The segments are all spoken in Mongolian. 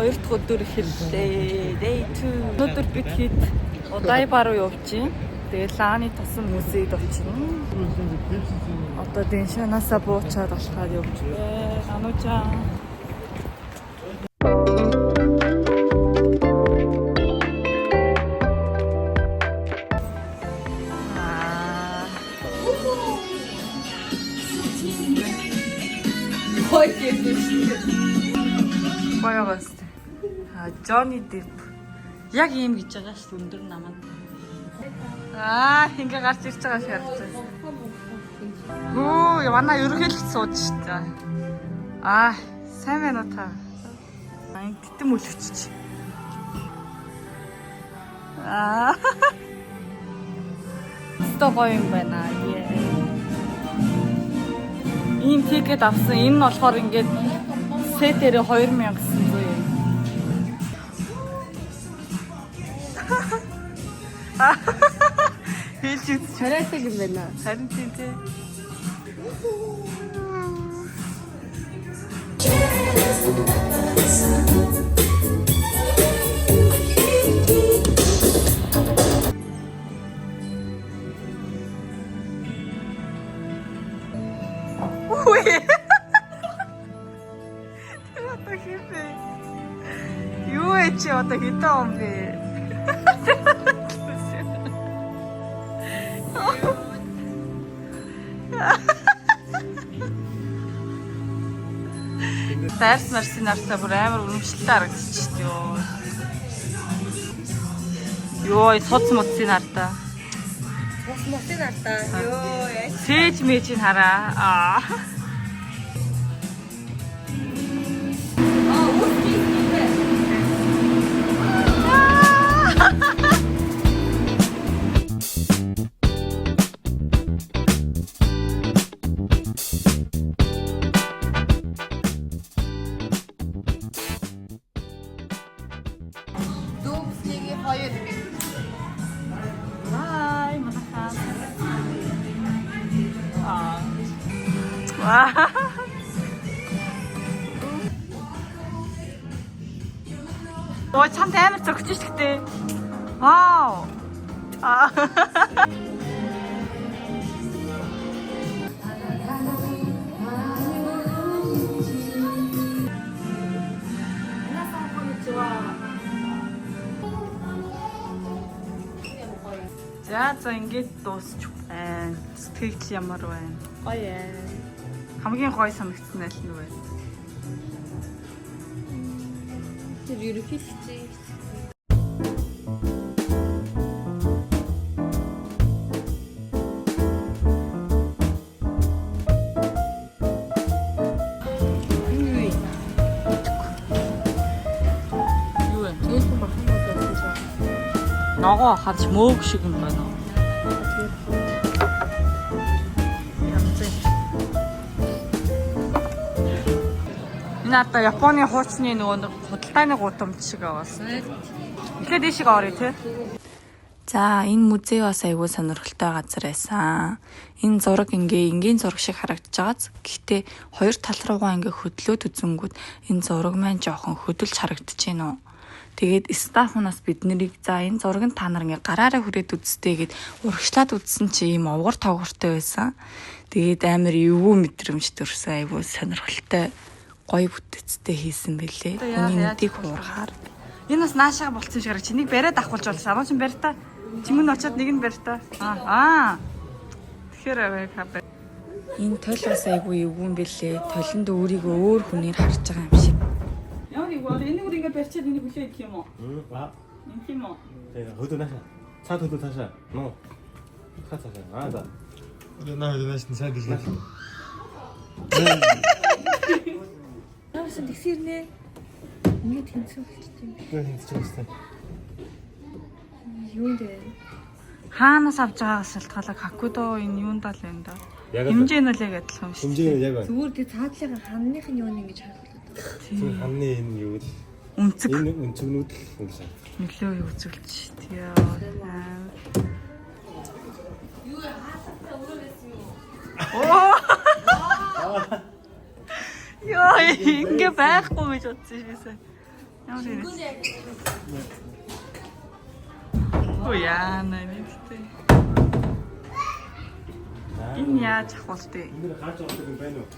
2 дахь өдөр эхэллээ. Day 2. Өнөөдөр бид хэд Одайба руу явж байна. Тэгээд Лааны тосон музейд очино. Одоо Дэншанаасаа буучаад болохоор явж байна. Ануучаа. Гоё бас. Johnny Depp. Яг ийм гэж байгаа шүү өндөр наманд. Ингээ гарч ирж байгаа шиг харагдаж байна. Хөө, манай ерөнхийлөгч сууж шүү дээ. Сайн байна уу та? Гэтэм үлгчиж. Өстө гоё юм байна. Ийм тикет авсан. Энэ нь болохоор ингээд сетээр 2900 юм. Хэлж үз чарайтай юм байна. Харин тийм. Юу ээ чи одоо хитэ юм бэ? Дайрс марсын нартай бүр амар өрөмжлөлтэй харагдчих ёо. Йоо, цоц моцын нартай. Цоц моцын нартай. Йоо, яа. Сэж мэжийг хараа. Ой, чамд амар зөгч ш гэхдээ. Вау. За ингэж дуусчих байна. Сэтгэл ямар байна? Гоё ээ. Хамгийн гоё санагдсан нь аль нь вэ? Тэр ерөнхийдөө Ногоо хадж мөөг шиг юм байна. Энэ одоо Японы хуучны нөгөө худалдааны гудамж шиг авсан. Эхлээд ийшээ орё те. За энэ музей бас аягүй сонирхолтой газар байсан. Энэ зураг энгийн зураг шиг харагдаж байгааз. Гэхдээ хоёр тал руугаа хөдлөөд үзэнгүүт энэ зураг маань жоохон хөдөлж харагдаж байна уу. Тэгээд стафунаас биднийг за энэ зураг нь та нар гараараа хүрээд үзтээ гэд урагшлаад үзсэн чи ийм овгор тавгартай байсан. Тэгээд амар эвгүй мэдрэмж төрсөн аягүй сонирхолтой гоё бүтээцтэй хийсэн бэлээ. Миний нүдийг хуурахаар. Энэ бас наашаага болцсон шиг харагч. Нэг бариад авахулж болсон. Амаа чин барь та. Чимэн очиод нэг нь барь та. Тэгэхээр хаб. Энэ тойл бас аягүй эвгүй юм бэлээ. Толинд өөрийгөө өөр хүнээр харж байгаа юм шиг. Энэ үр ингээд барьчаад энийг хүлээ идэх юм уу? Инх юм уу? Тэгээ хөдөө наашаа. Цаад хөдөө таашаа. Нуу. Хацаа. За. Өдөр нааш нь сайн гэж байна. Яасан тэгсэрнэ. Ингээд тэнцүү болчихсон юм. Тэнцүү. Юунд вэ? Хаанаас авч байгаагаас шалтгаалаад Хакудо энэ юунд л байна да. Хэмжээ нь л яг адилхан шүү. Хэмжээ яг байна. Зүгээр тий цаадлын ханных нь юунд ингэж харуулдаг. Тийм ханны энэ юу л үнцэг. Энэ үнцгнүүд л үнсэн. Нөлөө үзүүлж тий. Юу хаасаа өрөөгсөн юу? Яа, ингэ байхгүй гэж бодсон шээсээ. Ямар юм. Ой яана нэгтэй. Энэ яаж ахвалтай? энэ гарч байгаа юм байна уу?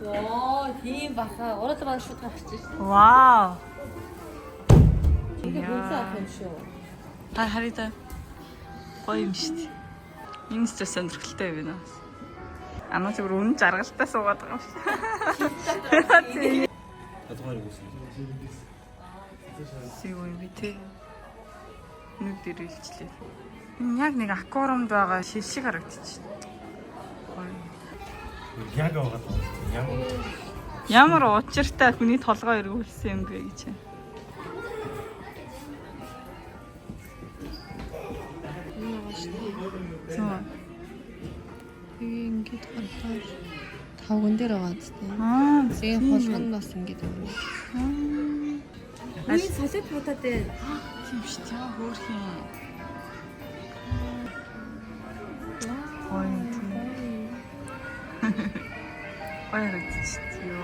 Оо, тийм баха. Ороод байгаа шууд гарч ирсэн. Вау. Ингээ хөлөө авах юм шүү. Хараа. Гоё юм шүү дээ. Энэ ч сонирхолтой байна. Анаа зүгээр үнэн жаргалтай суугаад байгаа юм шиг. Ядгаар үгүй. Сигөө юм би тэ. Нүд дэрэлжлээ. Энэ яг нэг аквариумд байгаа шил шиг харагдчих. Яг байгаа. Ямар учиртай хүний толгой эргүүлсэн юм бэ гэж. Зөө. Ингээд хатаар тавган дээр байгаа зү. Тэгээ холгон бас ингээд байна. Үгүй солиод бодоод байна. Тийм шүү дээ. Хөөх юм. Ой. Харагдчихё.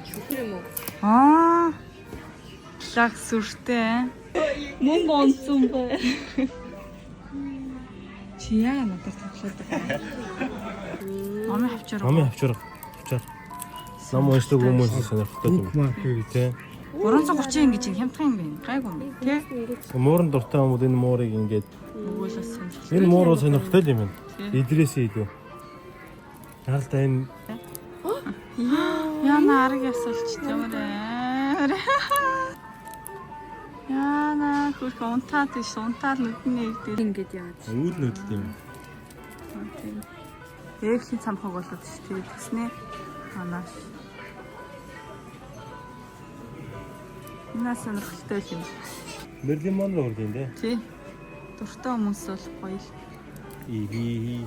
Шүхэр юм уу? Лаг сүртэй. Мөнгө онцсон бай. Чи яа надад тавшаад байгаа. Номын авчраа. Номын авчраа. Ном уншдаг хүмүүс сонирхолтой юм. Тий. 330 гэж хямдхан юм байна. Гайгүй юм. Тий. Муурын дуртай хүмүүс энэ муурыг ингээд Өгөөлөөс сонирхолтой. энэ муур бол сонирхолтой юм байна. Идрээсээ илүү. Харалтаа энэ Яна арга ясалчтай мөрөө. Яна хөрх унтаад тийш унтаад нүдний өвдөө. Ингээд яаж. үүд нүдд юм. Ээхний цамхаг болоод шүү дээ. Тэснэ. Анааш. Наа сонирхолтой юм. Берлин Монро үрдэн дээ. Тий. Дуртай хүмүүс бол гоё л. Ихи.